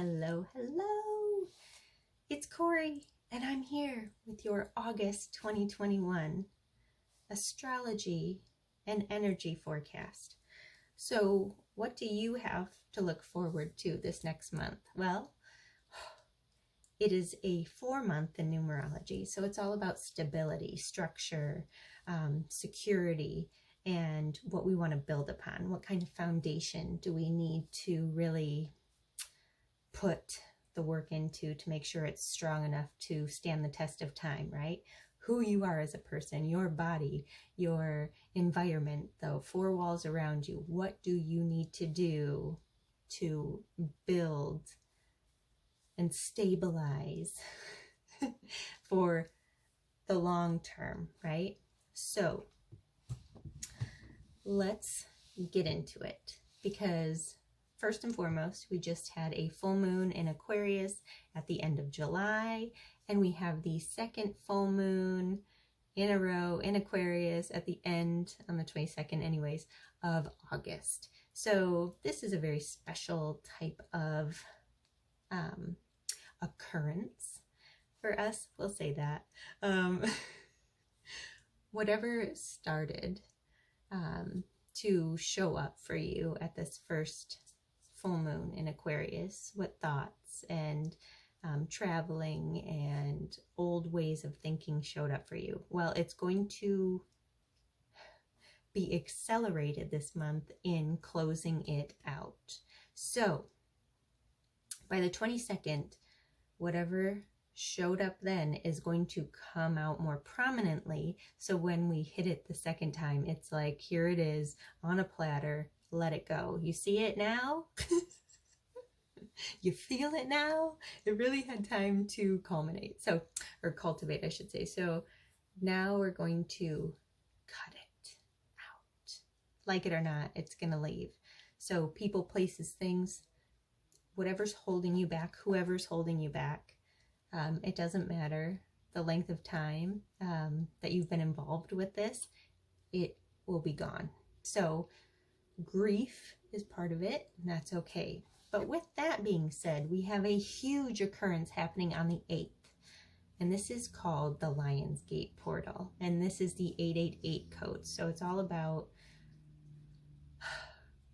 Hello, hello. It's Kori, and I'm here with your August 2021 astrology and energy forecast. So, what do you have to look forward to this next month? Well, it is a 4-month in numerology, so it's all about stability, structure, security, and what we want to build upon. What kind of foundation do we need to really put the work into to make sure it's strong enough to stand the test of time, right? Who you are as a person, your body, your environment, the 4 walls around you. What do you need to do to build and stabilize for the long term, right? So let's get into it, because first and foremost, we just had a full moon in Aquarius at the end of July, and we have the second full moon in a row in Aquarius at the end, on the 22nd anyways, of August. So this is a very special type of occurrence for us, we'll say that. Whatever started to show up for you at this first full moon in Aquarius, what thoughts and traveling and old ways of thinking showed up for you? Well, it's going to be accelerated this month in closing it out. So by the 22nd, whatever showed up then is going to come out more prominently. So when we hit it the second time, it's like, here it is on a platter, let it go. You see it now? You feel it now? It really had time to culminate. So, or cultivate, I should say. So now we're going to cut it out. Like it or not, it's going to leave. So people, places, things, whatever's holding you back, whoever's holding you back, it doesn't matter the length of time that you've been involved with this, it will be gone. So grief is part of it, and that's okay. But with that being said, we have a huge occurrence happening on the 8th, and this is called the Lion's Gate portal, and this is the 888 code. So it's all about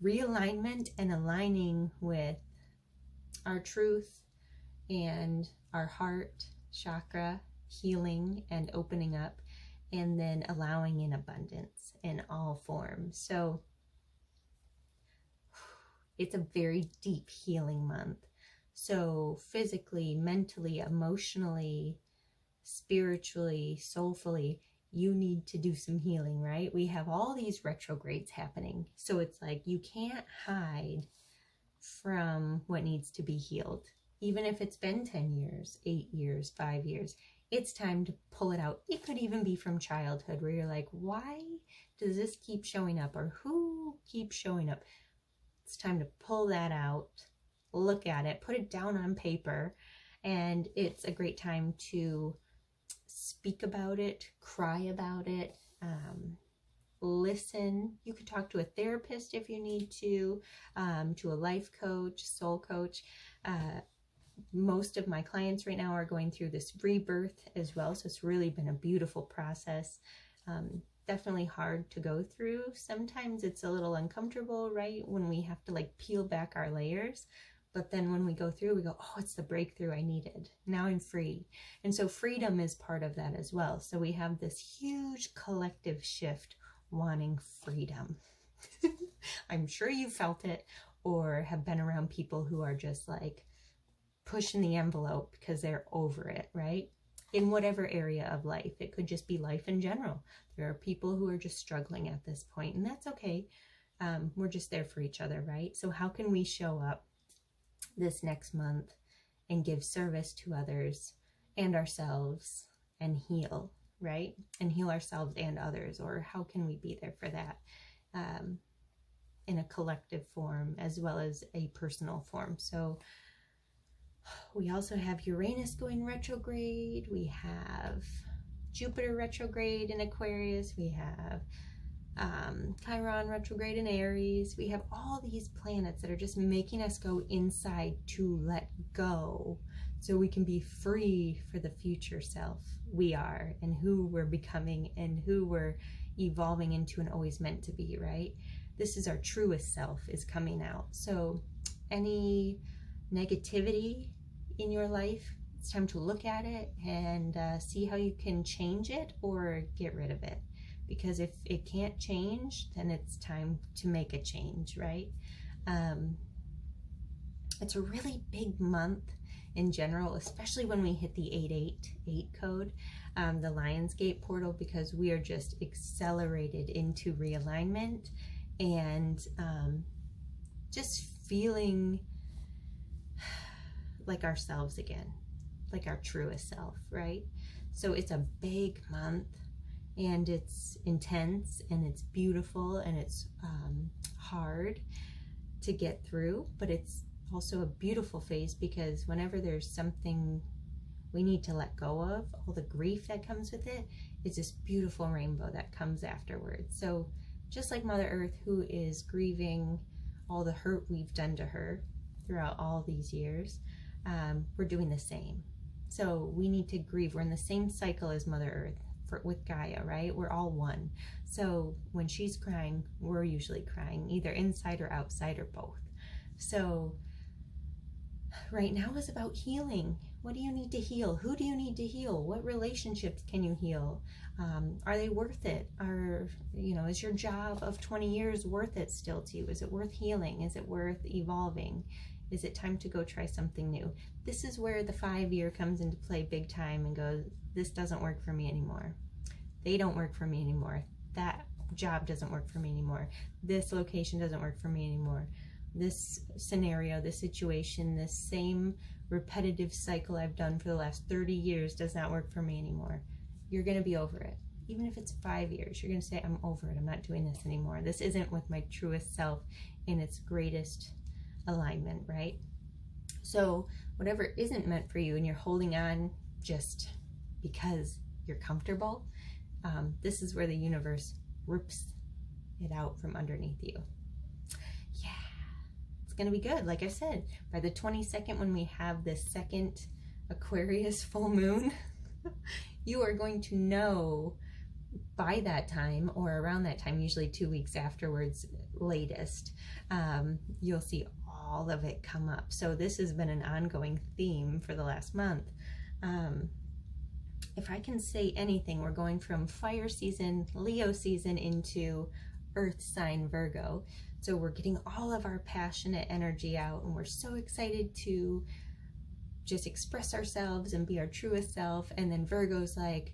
realignment and aligning with our truth and our heart chakra, healing and opening up, and then allowing in abundance in all forms. So it's a very deep healing month. So physically, mentally, emotionally, spiritually, soulfully, you need to do some healing, right? We have all these retrogrades happening. So it's like you can't hide from what needs to be healed. Even if it's been 10 years, 8 years, 5 years, it's time to pull it out. It could even be from childhood where you're like, why does this keep showing up? Or who keeps showing up? It's time to pull that out, look at it, put it down on paper, and it's a great time to speak about it, cry about it, listen. You could talk to a therapist if you need to a life coach, soul coach. Most of my clients right now are going through this rebirth as well, so it's really been a beautiful process. Definitely hard to go through. Sometimes it's a little uncomfortable, right? When we have to like peel back our layers. But then when we go through, we go, oh, it's the breakthrough I needed. Now I'm free. And so freedom is part of that as well. So we have this huge collective shift wanting freedom. I'm sure you felt it or have been around people who are just like pushing the envelope because they're over it, right? In whatever area of life. It could just be life in general. There are people who are just struggling at this point, and that's okay. We're just there for each other, right? So how can we show up this next month and give service to others and ourselves and heal, right? And heal ourselves and others, or how can we be there for that in a collective form as well as a personal form? So we also have Uranus going retrograde. We have Jupiter retrograde in Aquarius. We have Chiron retrograde in Aries. We have all these planets that are just making us go inside to let go so we can be free for the future self we are and who we're becoming and who we're evolving into and always meant to be, right? This is our truest self is coming out. So any negativity in your life, it's time to look at it and see how you can change it or get rid of it. Because if it can't change, then it's time to make a change, right? It's a really big month in general, especially when we hit the 888 code, the Lionsgate portal, because we are just accelerated into realignment and just feeling like ourselves again, like our truest self, right? So it's a big month and it's intense and it's beautiful and it's hard to get through, but it's also a beautiful phase because whenever there's something we need to let go of, all the grief that comes with it, is this beautiful rainbow that comes afterwards. So just like Mother Earth, who is grieving all the hurt we've done to her throughout all these years, we're doing the same. So we need to grieve. We're in the same cycle as Mother Earth with Gaia, right? We're all one. So when she's crying, we're usually crying, either inside or outside or both. So right now is about healing. What do you need to heal? Who do you need to heal? What relationships can you heal? Are they worth it? Is your job of 20 years worth it still to you? Is it worth healing? Is it worth evolving? Is it time to go try something new? This is where the 5-year comes into play big time and goes, this doesn't work for me anymore. They don't work for me anymore. That job doesn't work for me anymore. This location doesn't work for me anymore. This scenario, this situation, this same repetitive cycle I've done for the last 30 years does not work for me anymore. You're going to be over it. Even if it's 5 years, you're going to say, I'm over it. I'm not doing this anymore. This isn't with my truest self in its greatest alignment, right? So whatever isn't meant for you and you're holding on just because you're comfortable, this is where the universe rips it out from underneath you. Yeah, it's going to be good. Like I said, by the 22nd, when we have this second Aquarius full moon, you are going to know by that time or around that time, usually 2 weeks afterwards, latest, you'll see all of it come up. So this has been an ongoing theme for the last month. If I can say anything, we're going from fire season, Leo season, into earth sign Virgo. So we're getting all of our passionate energy out and we're so excited to just express ourselves and be our truest self. And then Virgo's like,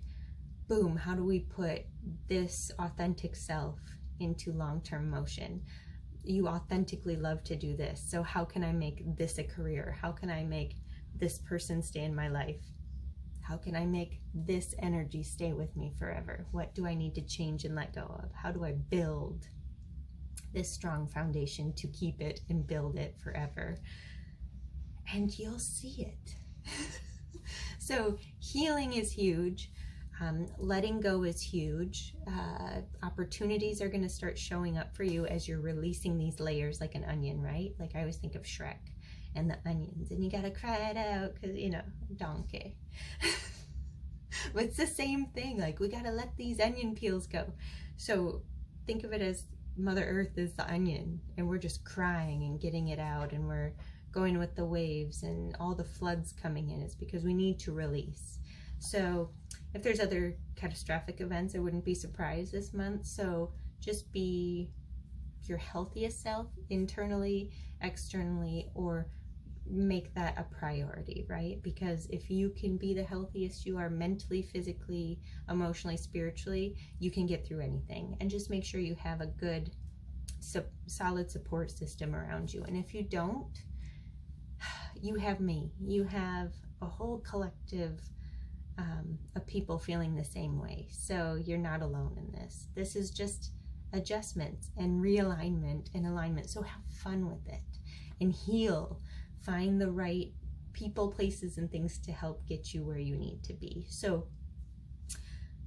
boom, how do we put this authentic self into long-term motion? You authentically love to do this. So how can I make this a career? How can I make this person stay in my life? How can I make this energy stay with me forever? What do I need to change and let go of? How do I build this strong foundation to keep it and build it forever? And you'll see it. So healing is huge. Letting go is huge. Opportunities are going to start showing up for you as you're releasing these layers like an onion, right? Like I always think of Shrek and the onions, and you got to cry it out because, donkey. But it's the same thing. Like we got to let these onion peels go. So think of it as Mother Earth is the onion, and we're just crying and getting it out, and we're going with the waves and all the floods coming in. It's because we need to release. So if there's other catastrophic events, I wouldn't be surprised this month. So just be your healthiest self internally, externally, or make that a priority, right? Because if you can be the healthiest you are mentally, physically, emotionally, spiritually, you can get through anything. And just make sure you have a good, solid support system around you. And if you don't, you have me. You have a whole collective of people feeling the same way. So you're not alone in this. This is just adjustments and realignment and alignment. So have fun with it and heal. Find the right people, places, and things to help get you where you need to be. So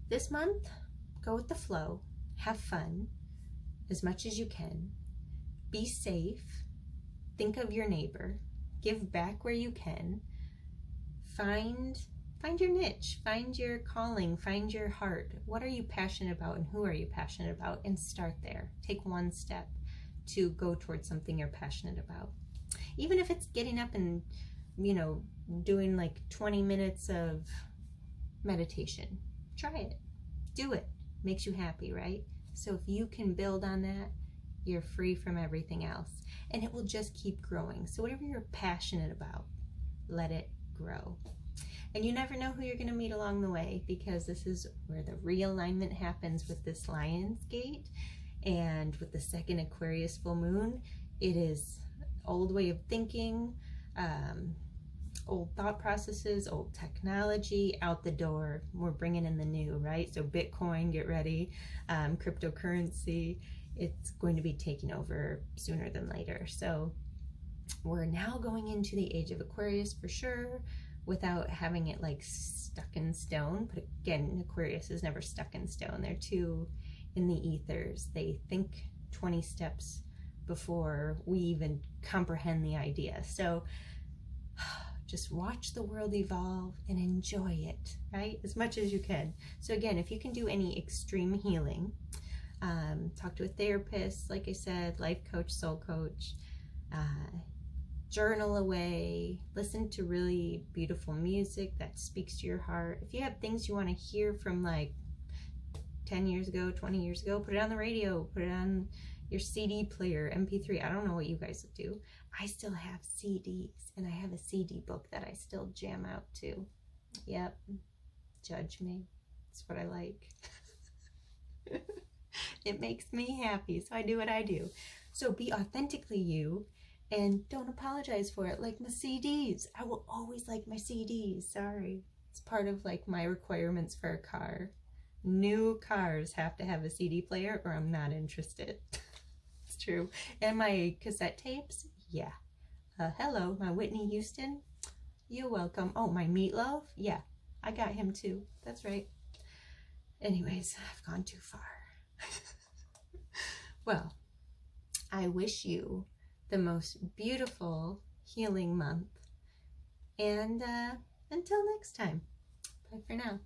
this month, go with the flow, have fun, as much as you can. Be safe. Think of your neighbor. Give back where you can. Find your niche. Find your calling. Find your heart. What are you passionate about and who are you passionate about? And start there. Take one step to go towards something you're passionate about. Even if it's getting up and, doing like 20 minutes of meditation. Try it. Do it. Makes you happy, right? So if you can build on that, you're free from everything else. And it will just keep growing. So whatever you're passionate about, let it grow. And you never know who you're going to meet along the way, because this is where the realignment happens with this Lion's Gate. And with the second Aquarius full moon, it is old way of thinking, old thought processes, old technology out the door. We're bringing in the new, right? So Bitcoin, get ready, cryptocurrency, it's going to be taking over sooner than later. So we're now going into the age of Aquarius for sure, without having it like stuck in stone. But again, Aquarius is never stuck in stone. They're too in the ethers. They think 20 steps before we even comprehend the idea. So just watch the world evolve and enjoy it, right? As much as you can. So again, if you can do any extreme healing, talk to a therapist, like I said, life coach, soul coach, journal away, listen to really beautiful music that speaks to your heart. If you have things you want to hear from like 10 years ago, 20 years ago, put it on the radio, put it on your CD player, MP3. I don't know what you guys do. I still have CDs, and I have a CD book that I still jam out to. Yep, judge me. It's what I like. It makes me happy, so I do what I do. So be authentically you, and don't apologize for it. Like my CDs. I will always like my CDs. Sorry. It's part of like my requirements for a car. New cars have to have a CD player or I'm not interested. It's true. And my cassette tapes, yeah. Hello, my Whitney Houston. You're welcome. Oh, my Meatloaf? Yeah, I got him too. That's right. Anyways, I've gone too far. Well, I wish you the most beautiful healing month. And until next time, bye for now.